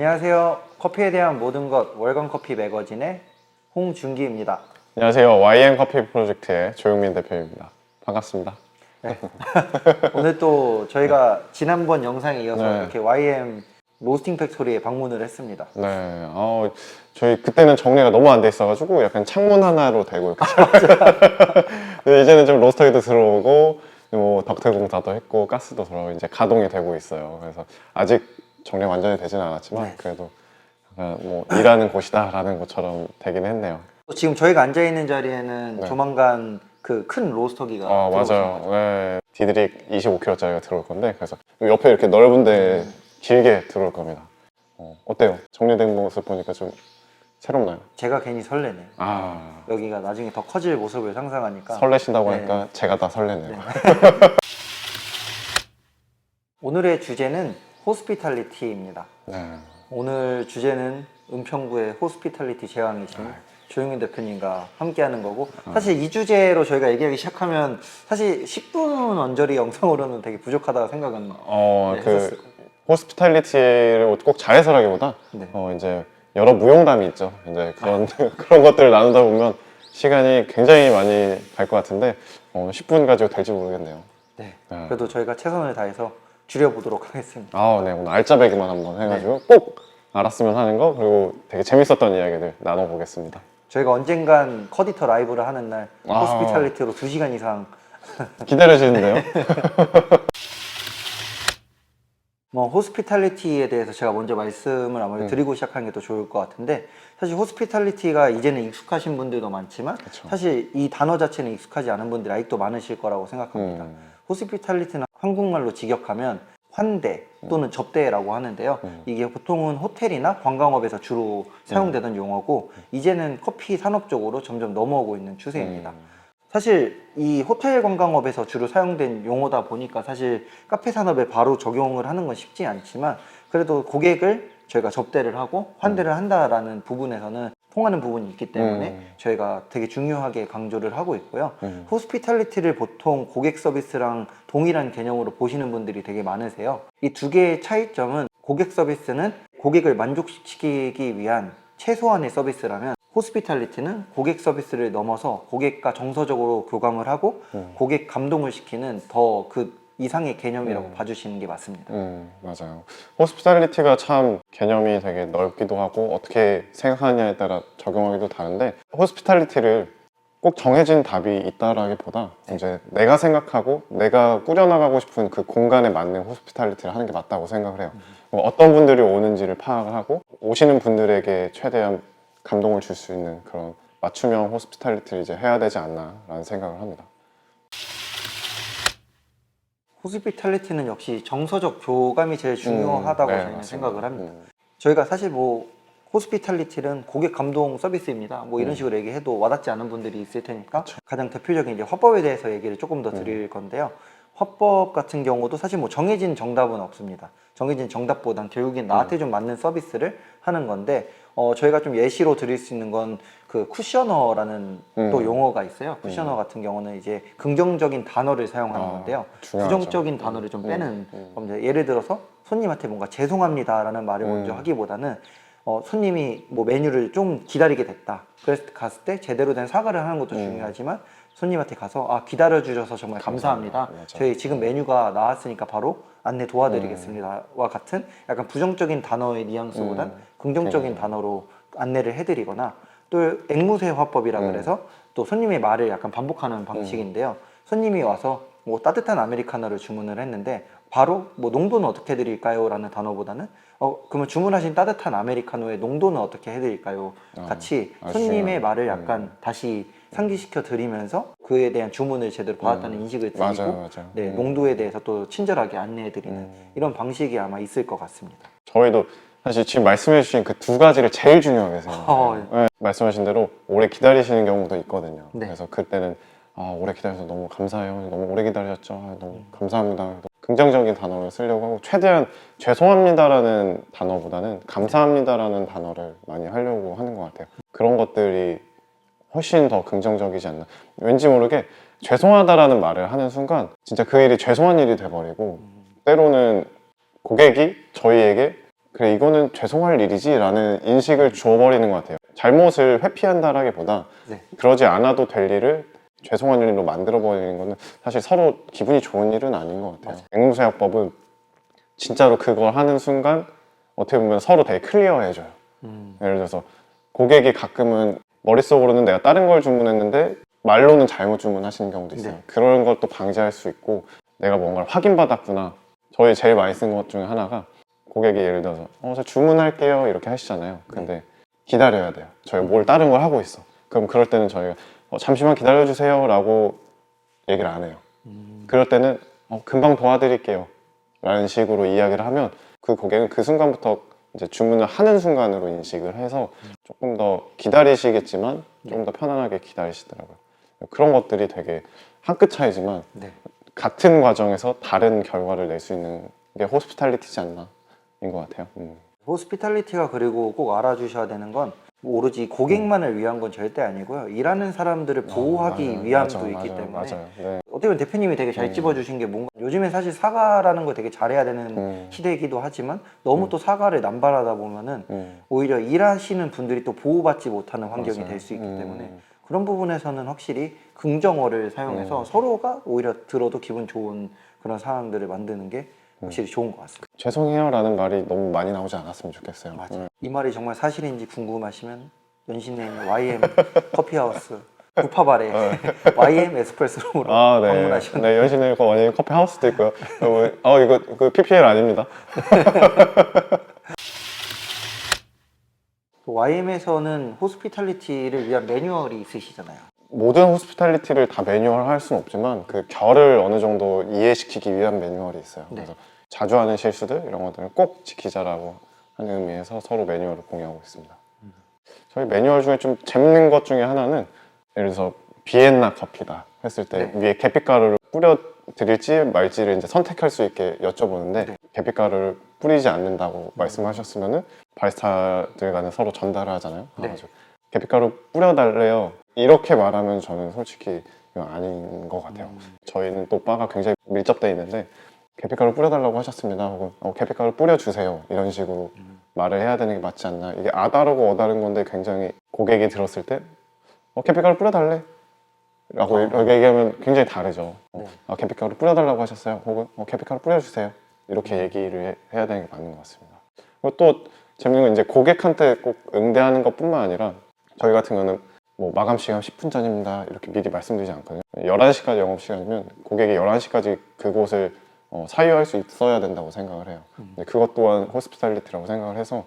안녕하세요. 커피에 대한 모든 것 월간 커피 매거진의 홍준기입니다. 안녕하세요. YM 커피 프로젝트의 조용민 대표입니다. 반갑습니다. 네. 오늘 또 저희가 지난번 영상에 이어서 네. 이렇게 YM 로스팅 팩토리에 방문을 했습니다. 네, 저희 그때는 정리가 너무 안 돼 있어가지고 약간 창문 하나로 대고 이렇게 근데 이제는 좀 로스터기도 들어오고 뭐 덕트 공사도 했고 가스도 들어오고 이제 가동이 되고 있어요. 그래서 아직 정리 완전히 되지는 않았지만 네. 그래도 약간 뭐 일하는 곳이다라는 것처럼 되긴 했네요. 지금 저희가 앉아있는 자리에는 네. 조만간 그 큰 로스터기가 들어오실 맞아요. 거죠. 네, 디드릭 25kg짜리가 들어올 건데 그래서 옆에 이렇게 넓은데 길게 들어올 겁니다. 어때요? 정리된 모습 보니까 좀 새롭나요? 제가 괜히 설레네요. 아, 여기가 나중에 더 커질 모습을 상상하니까. 설레신다고 네. 하니까 제가 다 설레네요. 오늘의 주제는 호스피탈리티입니다. 네. 오늘 주제는 은평구의 호스피탈리티 제왕이신 조용민 대표님과 함께하는 거고, 사실 이 주제로 저희가 얘기하기 시작하면 사실 10분 언저리 영상으로는 되게 부족하다고 생각은 했었어요. 호스피탈리티를 꼭 잘해서라기보다 네. 이제 여러 무용담이 있죠. 이제 그런 그런 것들을 나누다 보면 시간이 굉장히 많이 갈 것 같은데 10분 가지고 될지 모르겠네요. 네. 네. 그래도 저희가 최선을 다해서 줄여보도록 하겠습니다. 네, 오늘 알짜배기만 한번 해가지고 꼭 알았으면 하는 거 그리고 되게 재밌었던 이야기들 나눠보겠습니다. 저희가 언젠간 컷디터 라이브를 하는 날 아. 호스피탈리티로 2시간 이상 기다려지는데요? 호스피탈리티에 대해서 제가 먼저 말씀을 아무래도 드리고 시작하는 게 더 좋을 것 같은데, 사실 호스피탈리티가 이제는 익숙하신 분들도 많지만 그쵸. 사실 이 단어 자체는 익숙하지 않은 분들이 아직도 많으실 거라고 생각합니다. 호스피탈리티는 한국말로 직역하면 환대 또는 접대라고 하는데요. 이게 보통은 호텔이나 관광업에서 주로 사용되던 용어고 이제는 커피 산업 쪽으로 점점 넘어오고 있는 추세입니다. 사실 이 호텔 관광업에서 주로 사용된 용어다 보니까 사실 카페 산업에 바로 적용을 하는 건 쉽지 않지만, 그래도 고객을 저희가 접대를 하고 환대를 한다라는 부분에서는 통하는 부분이 있기 때문에 저희가 되게 중요하게 강조를 하고 있고요. 호스피탈리티를 보통 고객 서비스랑 동일한 개념으로 보시는 분들이 되게 많으세요. 이 두 개의 차이점은, 고객 서비스는 고객을 만족시키기 위한 최소한의 서비스라면 호스피탈리티는 고객 서비스를 넘어서 고객과 정서적으로 교감을 하고 고객 감동을 시키는 더 그 이상의 개념이라고 봐주시는 게 맞습니다. 맞아요. 호스피탈리티가 참 개념이 되게 넓기도 하고 어떻게 생각하느냐에 따라 적용하기도 다른데, 호스피탈리티를 꼭 정해진 답이 있다라기보다 이제 내가 생각하고 내가 꾸려나가고 싶은 그 공간에 맞는 호스피탈리티를 하는 게 맞다고 생각을 해요. 어떤 분들이 오는지를 파악을 하고 오시는 분들에게 최대한 감동을 줄 수 있는 그런 맞춤형 호스피탈리티를 이제 해야 되지 않나라는 생각을 합니다. 호스피탈리티는 역시 정서적 교감이 제일 중요하다고 네, 저희는 맞습니다. 생각을 합니다. 저희가 사실 호스피탈리티는 고객 감동 서비스입니다. 이런 식으로 얘기해도 와닿지 않은 분들이 있을 테니까 가장 대표적인 이제 화법에 대해서 얘기를 조금 더 드릴 건데요. 화법 같은 경우도 사실 정해진 정답은 없습니다. 정해진 정답보단 결국엔 나한테 좀 맞는 서비스를 하는 건데, 저희가 좀 예시로 드릴 수 있는 건 그 쿠셔너라는 또 용어가 있어요. 쿠셔너 같은 경우는 이제 긍정적인 단어를 사용하는 건데요. 중요하죠. 부정적인 단어를 좀 빼는 겁니다. 예를 들어서 손님한테 뭔가 죄송합니다라는 말을 먼저 하기보다는 손님이 메뉴를 좀 기다리게 됐다. 그래서 갔을 때 제대로 된 사과를 하는 것도 중요하지만 손님한테 가서 기다려주셔서 정말 감사합니다. 저희 지금 메뉴가 나왔으니까 바로 안내 도와드리겠습니다. 와 같은 약간 부정적인 단어의 뉘앙스보단 긍정적인 단어로 안내를 해드리거나, 또 앵무새 화법이라 그래서 또 손님의 말을 약간 반복하는 방식인데요. 손님이 와서 따뜻한 아메리카노를 주문을 했는데 바로 농도는 어떻게 해드릴까요? 라는 단어보다는 그러면 주문하신 따뜻한 아메리카노의 농도는 어떻게 해드릴까요? 같이 손님의 말을 약간 다시 상기시켜 드리면서 그에 대한 주문을 제대로 받았다는 인식을 드리고 맞아요. 네, 농도에 대해서 또 친절하게 안내해 드리는 이런 방식이 아마 있을 것 같습니다. 저희도 사실 지금 말씀해 주신 그 두 가지를 제일 중요하게 생각해요. 네, 말씀하신 대로 오래 기다리시는 경우도 있거든요. 네. 그래서 그때는 오래 기다려서 너무 감사해요. 너무 오래 기다리셨죠. 너무 감사합니다. 긍정적인 단어를 쓰려고 하고, 최대한 죄송합니다라는 단어보다는 감사합니다라는 단어를 많이 하려고 하는 것 같아요. 그런 것들이 훨씬 더 긍정적이지 않나. 왠지 모르게 죄송하다라는 말을 하는 순간 진짜 그 일이 죄송한 일이 돼버리고, 때로는 고객이 저희에게 그래 이거는 죄송할 일이지라는 인식을 줘버리는 것 같아요. 잘못을 회피한다라기보다 네. 그러지 않아도 될 일을 죄송한 일로 만들어버리는 거는 사실 서로 기분이 좋은 일은 아닌 것 같아요. 앵무새학법은 진짜로 그걸 하는 순간 어떻게 보면 서로 되게 클리어해져요. 예를 들어서 고객이 가끔은 머릿속으로는 내가 다른 걸 주문했는데 말로는 잘못 주문하시는 경우도 있어요. 네. 그런 걸 또 방지할 수 있고 내가 뭔가를 확인받았구나. 저희 제일 많이 쓴 것 중에 하나가 고객이 예를 들어서 저 주문할게요 이렇게 하시잖아요. 근데 기다려야 돼요. 저희 뭘 다른 걸 하고 있어. 그럼 그럴 때는 저희가 잠시만 기다려주세요 라고 얘기를 안 해요. 그럴 때는 금방 도와드릴게요 라는 식으로 이야기를 하면 그 고객은 그 순간부터 이제 주문을 하는 순간으로 인식을 해서 조금 더 기다리시겠지만 조금 더 편안하게 기다리시더라고요. 그런 것들이 되게 한 끗 차이지만 네. 같은 과정에서 다른 결과를 낼 수 있는 게 호스피탈리티지 않나 인 것 같아요. 호스피탈리티가 그리고 꼭 알아주셔야 되는 건 오로지 고객만을 위한 건 절대 아니고요. 일하는 사람들을 보호하기 맞아요. 위함도 맞아요. 있기 맞아요. 때문에 맞아요. 네. 어떻게 보면 대표님이 되게 잘 찝어주신 게 뭔가 요즘엔 사실 사과라는 걸 되게 잘해야 되는 시대이기도 하지만 너무 또 사과를 남발하다 보면은 오히려 일하시는 분들이 또 보호받지 못하는 환경이 맞아요. 될 수 있기 때문에 그런 부분에서는 확실히 긍정어를 사용해서 서로가 오히려 들어도 기분 좋은 그런 상황들을 만드는 게 확실히 좋은 것 같습니다. 죄송해요 라는 말이 너무 많이 나오지 않았으면 좋겠어요. 맞아. 이 말이 정말 사실인지 궁금하시면 연신내 있는 YM 커피하우스 구파발에 YM 에스프레소룸으로 네. 방문하시면 네, 연신내 원예 커피 하우스도 있고요. 이거 그 PPL 아닙니다. YM에서는 호스피탈리티를 위한 매뉴얼이 있으시잖아요. 모든 호스피탈리티를 다 매뉴얼 할 수는 없지만 그 결을 어느 정도 이해시키기 위한 매뉴얼이 있어요. 네. 그래서 자주 하는 실수들 이런 것들을 꼭 지키자라고 하는 의미에서 서로 매뉴얼을 공유하고 있습니다. 저희 매뉴얼 중에 좀 재밌는 것 중에 하나는 예를 들어서 비엔나 커피다 했을 때 위에 계피가루를 뿌려 드릴지 말지를 이제 선택할 수 있게 여쭤보는데 계피가루를 뿌리지 않는다고 말씀하셨으면은 바리스타들 간에 서로 전달을 하잖아요. 그래가지고 계피가루 뿌려달래요 이렇게 말하면 저는 솔직히 이건 아닌 것 같아요. 저희는 또 바가 굉장히 밀접돼 있는데 계피가루 뿌려달라고 하셨습니다 혹은 계피가루 뿌려주세요 이런 식으로 말을 해야 되는 게 맞지 않나. 이게 아다르고 어다른 건데 굉장히 고객이 들었을 때 계피가루 뿌려달래 라고 이렇게 얘기하면 굉장히 다르죠. 계피가루 뿌려달라고 하셨어요 혹은 계피가루 뿌려주세요 이렇게 얘기를 해야 되는 게 맞는 것 같습니다. 그리고 또 재밌는 건 이제 고객한테 꼭 응대하는 것 뿐만 아니라 저희 같은 경우는 뭐 마감 시간 10분 전입니다 이렇게 미리 말씀드리지 않거든요. 11시까지 영업시간이면 고객이 11시까지 그곳을 사유할 수 있어야 된다고 생각을 해요. 근데 그것 또한 호스피탈리티라고 생각을 해서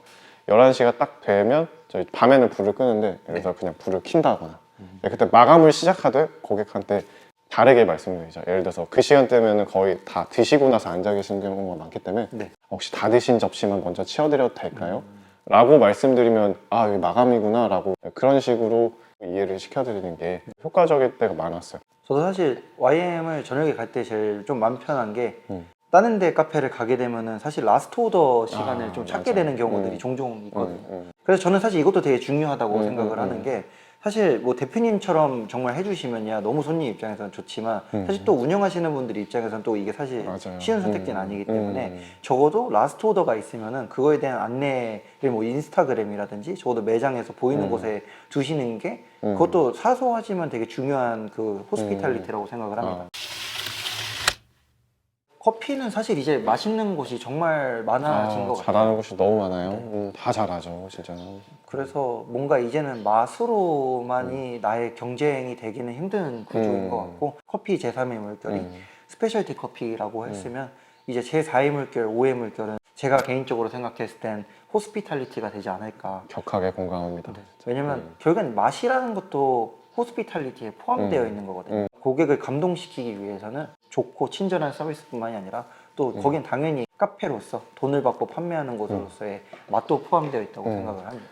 11시가 딱 되면 저희 밤에는 불을 끄는데 예를 들어 그냥 불을 킨다거나 그때 마감을 시작하되 고객한테 다르게 말씀을 드리죠. 예를 들어서 그 시간대면 거의 다 드시고 나서 앉아 계신 경우가 많기 때문에 혹시 다 드신 접시만 먼저 치워드려도 될까요? 라고 말씀드리면 여기 마감이구나 라고 그런 식으로 이해를 시켜드리는 게 효과적일 때가 많았어요. 저도 사실 YM을 저녁에 갈 때 제일 좀 마음 편한 게 다른 데 카페를 가게 되면은 사실 라스트 오더 시간을 좀 찾게 맞아요. 되는 경우들이 종종 있거든요. 그래서 저는 사실 이것도 되게 중요하다고 생각을 하는 게 사실 뭐 대표님처럼 정말 해주시면야 너무 손님 입장에서는 좋지만 사실 또 운영하시는 분들 입장에서는 또 이게 사실 맞아요. 쉬운 선택지는 아니기 때문에 적어도 라스트 오더가 있으면은 그거에 대한 안내를 뭐 인스타그램이라든지 적어도 매장에서 보이는 곳에 두시는 게 그것도 사소하지만 되게 중요한 그 호스피탈리티라고 생각을 합니다. 커피는 사실 이제 맛있는 곳이 정말 많아진 것 같아요. 잘하는 곳이 너무 많아요. 다 잘하죠 진짜. 그래서 뭔가 이제는 맛으로만이 나의 경쟁이 되기는 힘든 구조인 것 같고 커피 제3의 물결이 스페셜티 커피라고 했으면 이제 제4의 물결, 5의 물결은 제가 개인적으로 생각했을 땐 호스피탈리티가 되지 않을까. 격하게 공감합니다. 왜냐면 결국엔 맛이라는 것도 호스피탈리티에 포함되어 있는 거거든요. 고객을 감동시키기 위해서는 좋고 친절한 서비스뿐만이 아니라 또 거긴 당연히 카페로서 돈을 받고 판매하는 곳으로서의 맛도 포함되어 있다고 생각을 합니다.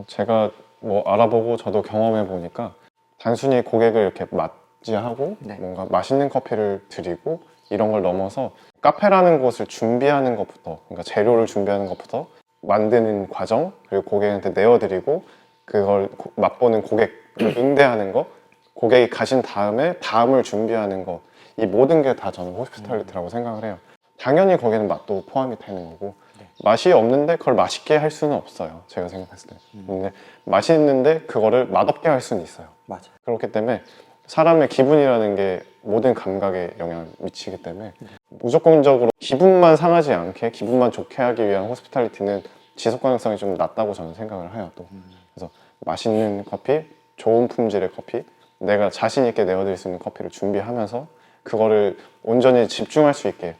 제가 뭐 알아보고 저도 경험해 보니까 단순히 고객을 이렇게 맞이하고 뭔가 맛있는 커피를 드리고 이런 걸 넘어서 카페라는 곳을 준비하는 것부터, 그러니까 재료를 준비하는 것부터 만드는 과정, 그리고 고객한테 내어드리고 그걸 맛보는 고객을 응대하는 거, 고객이 가신 다음에 다음을 준비하는 거, 이 모든 게 다 저는 호스피탈리티라고 생각을 해요. 당연히 거기는 맛도 포함이 되는 거고 네. 맛이 없는데 그걸 맛있게 할 수는 없어요. 제가 생각했을 때. 근데 맛있는데 그거를 맛없게 할 수는 있어요. 맞아요. 그렇기 때문에 사람의 기분이라는 게 모든 감각에 영향을 미치기 때문에 무조건적으로 기분만 상하지 않게 기분만 좋게 하기 위한 호스피탈리티는 지속 가능성이 좀 낮다고 저는 생각을 해요. 또 그래서 맛있는 커피, 좋은 품질의 커피, 내가 자신 있게 내어드릴 수 있는 커피를 준비하면서 그거를 온전히 집중할 수 있게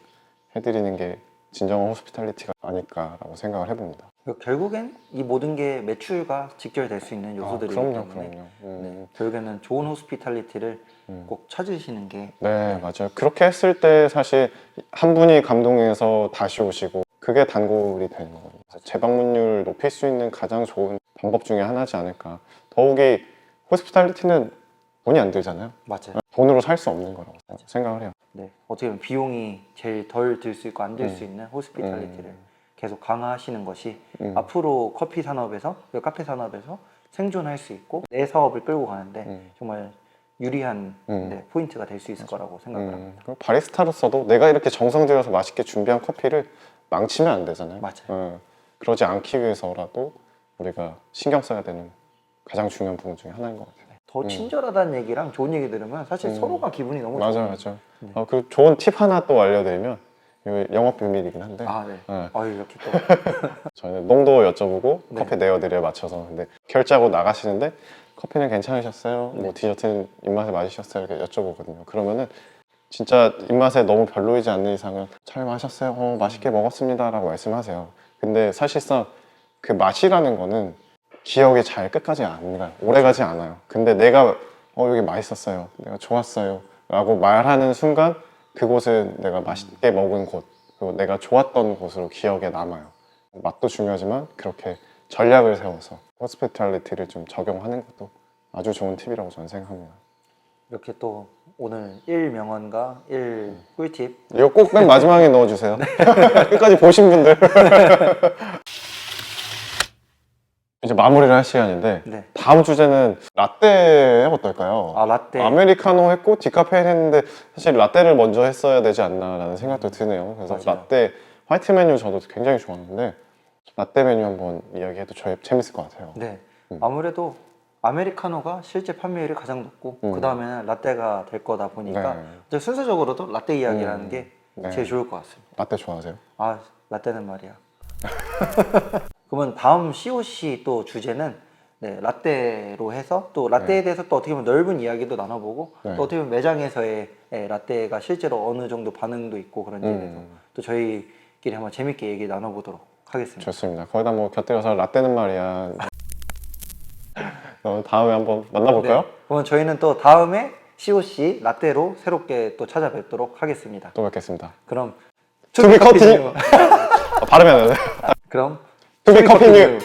해드리는 게 진정한 호스피탈리티가 아닐까라고 생각을 해봅니다. 결국엔 이 모든 게 매출과 직결될 수 있는 요소들이기 그럼요, 때문에 그럼요. 네, 결국에는 좋은 호스피탈리티를 꼭 찾으시는 게 네, 맞아요. 그렇게 했을 때 사실 한 분이 감동해서 다시 오시고 그게 단골이 되는 거거든요. 그래서 재방문율 높일 수 있는 가장 좋은 방법 중에 하나지 않을까. 더욱이 호스피탈리티는 돈이 안 들잖아요. 맞아요. 돈으로 살 수 없는 거라고 생각을 해요. 네, 어떻게 보면 비용이 제일 덜 들 수 있고 안 들 수 있는 호스피탈리티를 계속 강화하시는 것이 앞으로 커피 산업에서, 카페 산업에서 생존할 수 있고 내 사업을 끌고 가는데 정말 유리한 네, 포인트가 될 수 있을 거라고 생각을 합니다. 그리고 바리스타로서도 내가 이렇게 정성 들여서 맛있게 준비한 커피를 망치면 안 되잖아요. 맞아요. 그러지 않기 위해서라도 우리가 신경 써야 되는 가장 중요한 부분 중에 하나인 것 같아요. 더 친절하다는 얘기랑 좋은 얘기 들으면 사실 서로가 기분이 너무 맞아요, 좋아요. 맞아요. 그 좋은 팁 하나 또 알려드리면 이거 영업 비밀이긴 한데 아, 네. 네. 이렇게 또. 저희는 농도 여쭤보고 네. 커피 내어드려 맞춰서 근데 결제하고 나가시는데 커피는 괜찮으셨어요? 뭐 디저트는 입맛에 맞으셨어요? 이렇게 여쭤보거든요. 그러면은 진짜 입맛에 너무 별로이지 않는 이상은 잘 마셨어요? 맛있게 먹었습니다 라고 말씀하세요. 근데 사실상 그 맛이라는 거는 기억이 잘 끝까지 안 가요. 오래 가지 않아요. 근데 내가 여기 맛있었어요, 내가 좋았어요 라고 말하는 순간 그곳은 내가 맛있게 먹은 곳, 그리고 내가 좋았던 곳으로 기억에 남아요. 맛도 중요하지만 그렇게 전략을 세워서 호스피탈리티를 좀 적용하는 것도 아주 좋은 팁이라고 저는 생각합니다. 이렇게 또 오늘 1명언과 1꿀팁 이거 꼭 맨 마지막에 넣어주세요. 끝까지 보신 분들. 이제 마무리를 할 시간인데 네. 다음 주제는 라떼 어떨까요? 라떼. 아메리카노 했고 디카페인 했는데 사실 라떼를 먼저 했어야 되지 않나라는 생각도 드네요. 그래서 맞아요. 라떼 화이트 메뉴 저도 굉장히 좋아하는데 라떼 메뉴 한번 이야기해도 재밌을 것 같아요. 네. 아무래도 아메리카노가 실제 판매율이 가장 높고 그 다음에는 라떼가 될 거다 보니까 네. 이제 순서적으로도 라떼 이야기라는 게 네. 제일 좋을 것 같습니다. 라떼 좋아하세요? 라떼는 말이야. 그러면 다음 COC 또 주제는 네, 라떼로 해서 또 라떼에 대해서 또 어떻게 보면 넓은 이야기도 나눠보고 네. 또 어떻게 보면 매장에서의 라떼가 실제로 어느 정도 반응도 있고 그런지에 대해서 또 저희끼리 한번 재밌게 얘기 나눠보도록 하겠습니다. 좋습니다. 거기다 뭐 곁들여서 라떼는 말이야. 다음에 한번 만나볼까요? 네. 그러면 저희는 또 다음에 COC 라떼로 새롭게 또 찾아뵙도록 하겠습니다. 또 뵙겠습니다. 그럼 투비 커피 뉴. 발음이 안 나네. 그럼 투비 커피 뉴. 뉴.